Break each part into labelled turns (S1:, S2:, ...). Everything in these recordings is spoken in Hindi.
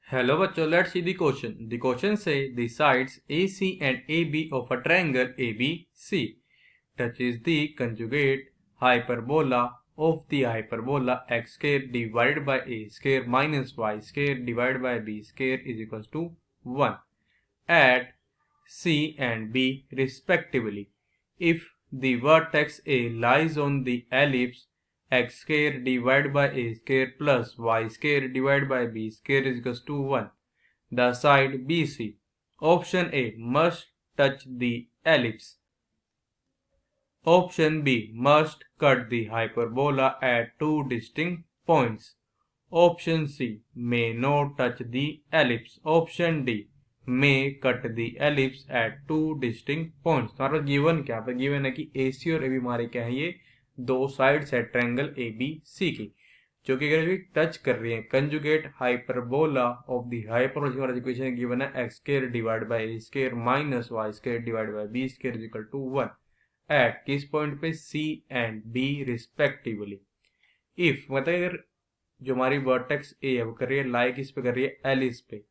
S1: Hello बच्चों, let's see the question. The question say the sides AC and AB of a triangle ABC touches the conjugate hyperbola of the hyperbola x square divided by a square minus y square divided by b square is equals to 1 at C and B respectively. If the vertex A lies on the ellipse x square divided by a square plus y square divided by b square is equals to 1. The side BC. Option A must touch the ellipse. Option B must cut the hyperbola at two distinct points. Option C may not touch the ellipse. Option D may cut the ellipse at two distinct points. हमारा गिवन क्या है? गिवन है कि AC और AB हमारे क्या है? ये दो साइड्स है ट्रायंगल ABC की, जो कि अगर टच कर रही है conjugate hyperbola of the hyperbola equation given है x square divide by a square minus y square divide by b square is equal to 1 at किस पॉइंट पे C and B respectively. If मतलब अगर जो हमारी वर्टेक्स ए है वो कर रही है लाई किस पे कर रही है? एलिस पे.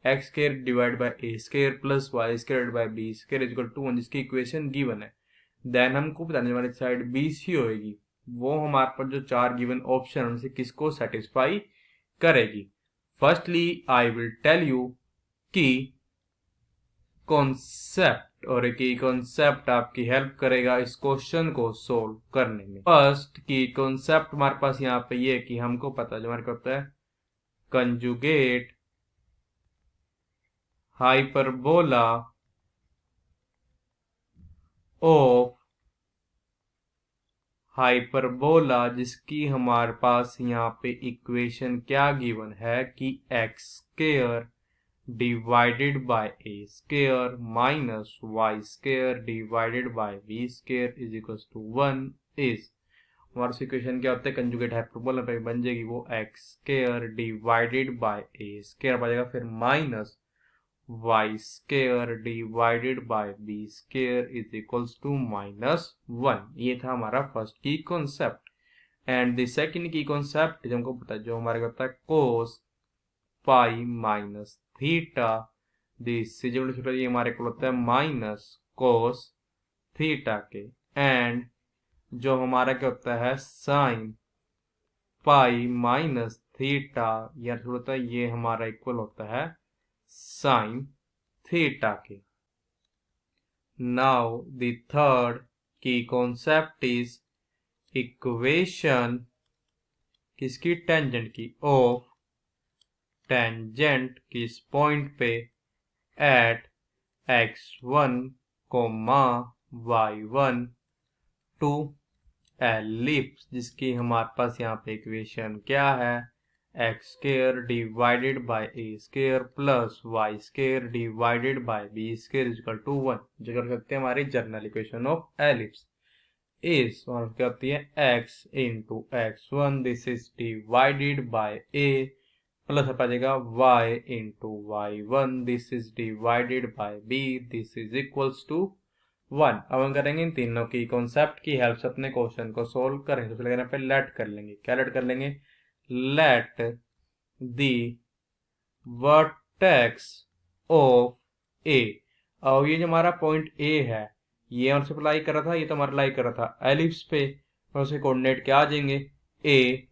S1: X square divide by a square plus y square by b square is equal to 1 जिसकी इक्वेशन गिवन है. देन हमको बताने वाली साइड बी सी होएगी, वो हमारे पास जो चार गिवन ऑप्शन उनसे किसको सेटिस्फाई करेगी. Firstly I will tell you कि कॉन्सेप्ट, और एक ही कॉन्सेप्ट आपकी हेल्प करेगा इस क्वेश्चन को सोल्व करने में. फर्स्ट की कॉन्सेप्ट हमारे पास यहाँ पे ये कि हमको पता है जो हमारे को पता है कंजुगेट हाइपरबोला ऑफ हाइपरबोला, जिसकी हमारे पास यहाँ पे इक्वेशन क्या गिवन है कि x square divided by a square minus y square divided by b square is equal to 1 is. हमारे इक्वेशन क्या होता है कंजुगेट हाइपरबोला पे बन जाएगी वो x square divided by a square बचेगा, फिर minus y square divided by b square is equals to -1. ये था हमारा first key concept. And the second key concept जो हमको पता है, जो हमारे को पता है कोस पाई माइनस थीटा दिस ये हमारे को होता है माइनस कोस थीटा के. एंड जो हमारा क्या होता है साइन पाई माइनस थीटा या होता है ये हमारा इक्वल होता है साइन थीटा के. Now the third key concept is equation किसकी? टेंजेंट की. ऑफ टेंजेंट किस पॉइंट पे? At x1 y1 to ellipse, जिसकी हमारे पास यहाँ पे इक्वेशन क्या है? X square divided by a square plus y square divided by b square is equal to 1, जो कर सकते हैं हमारी जनरल इक्वेशन ऑफ एलिप्स. इस क्या होती है x into x1 this is divided by a plus आ जाएगा y into y1 this is divided by b this is equals to 1. अब हम करेंगे इन तीनों की कॉन्सेप्ट की हेल्प से अपने क्वेश्चन को सोल्व करेंगे. तो यहाँ पे लेट कर लेंगे. क्या लेट कर लेंगे? लेट द वर्टेक्स ऑफ ए. और ये जो हमारा पॉइंट ए है ये हमसे लाई कर रहा था, ये तो हमारा लाई कर रहा था एलिप्स पे, और उसके कोऑर्डिनेट क्या आ जाएंगे? A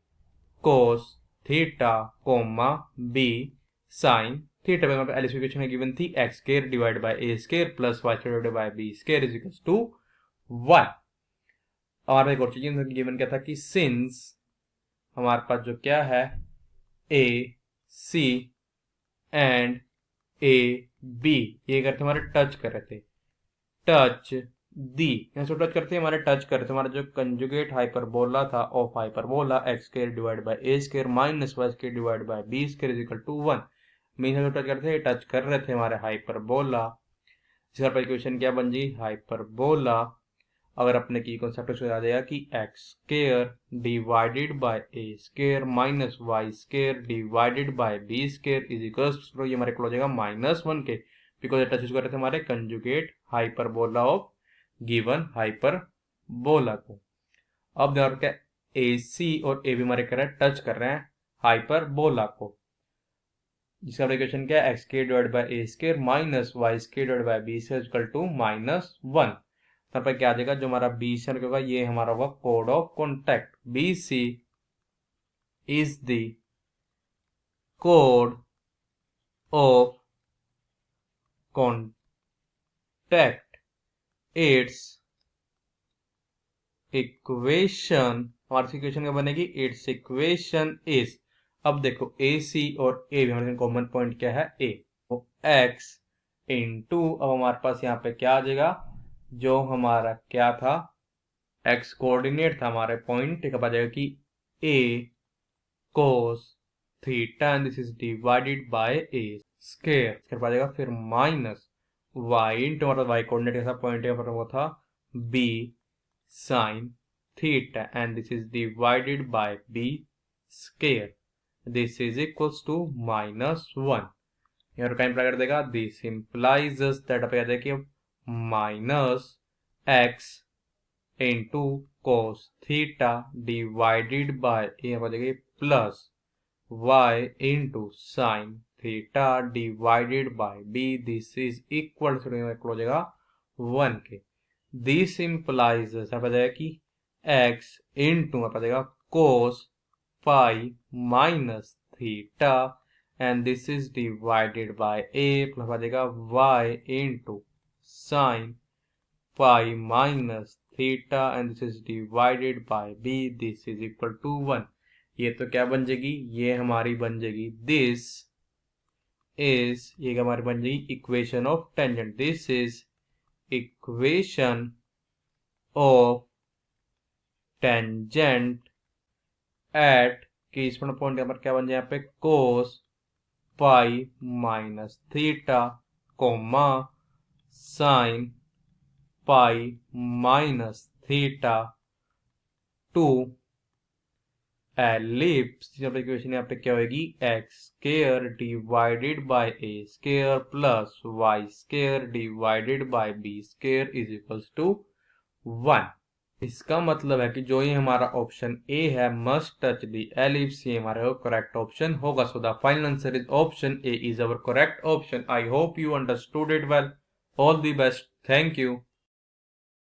S1: cos theta comma b sine theta. पे एलिप्स इक्वेशन में गिवन थी x square divide by a square plus y square divide by b square is equal to 1. और एक और चीज गिवन क्या था कि सिंस हमारे पास जो क्या है ए सी एंड ए बी ये करते हमारे टच कर रहे थे, टच दी यहाँ से टच करते हमारे टच करते हमारा जो कंजुगेट हाइपरबोला था of hyperbola x square divide by a square minus y square divide by b square is equal to 1. Mean जो टच करते टच कर रहे थे हमारे हाइपरबोला, जिसका पर इक्वेशन क्या बन जी? हाइपरबोला. अगर अपने की कॉन्सेप्ट आ जाएगा कि x square divided by a square minus y square divided by b square is equal to ये हमारे को हो जाएगा -1 के, बिकॉज टच कर रहे थे हमारे conjugate hyperbola of given hyperbola को. अब ध्यान रखें ए सी और ए बी हमारे कर रहे हैं टच कर रहे हैं हाइपरबोला को. जिसका इक्वेशन क्या है, x square divide by a square minus y square divide by b square equal to -1। यहाँ पर क्या आ जाएगा, जो हमारा बी सी होगा ये हमारा होगा कोड of contact. B C is the कोड ऑफ कॉन्टैक्ट। इट्स इक्वेशन, हमारी इक्वेशन क्या बनेगी, इट्स इक्वेशन इज, अब देखो ए सी और ए भी हमारे कॉमन पॉइंट क्या है, ए, तो एक्स इंटू, अब हमारे पास यहाँ पे क्या आ जाएगा, जो हमारा क्या था, एक्स कोऑर्डिनेट था हमारे पॉइंट, ठीक है, आ जाएगा कि a cos theta and this is divided by a square, इसके बाद आ जाएगा फिर माइनस वाई इंटू, मतलब वाई कोऑर्डिनेट कैसा पॉइंट है पर वो था b sine theta and this is divided by b square, this is equals to -1। यहाँ टाइम अप्लाई कर देगा, this implies that आप याद है कि minus x into cos theta divided by यहाँ पर देखिए plus y into sine theta divided by b, this is equal हो जाएगा 1 के। दिस इम्प्लाइज आप जाएगा कि x इंटू आप जाएगा cos pi minus theta and this is divided by a plus आ जाएगा y into sine pi minus theta and this is divided by b, this is equal to 1। ये तो क्या बन जाएगी, ये हमारी बन जाएगी दिस इज, ये हमारी बन जाएगी equation of tangent. This is equation of tangent at कि इस पॉइंट पर क्या बन जाए यहाँ पे cos pi minus theta comma sine pi minus theta to ellipse. Equation यहाँ पे क्या होगी, x square divided by a square plus y square divided by b square is equals to 1। इसका मतलब है कि जो ये हमारा ऑप्शन ए है, मस्ट टच द एलिप्स, ये हमारा करेक्ट ऑप्शन होगा। So the final answer is option A is our correct option. I hope you understood it well. All the best, thank you.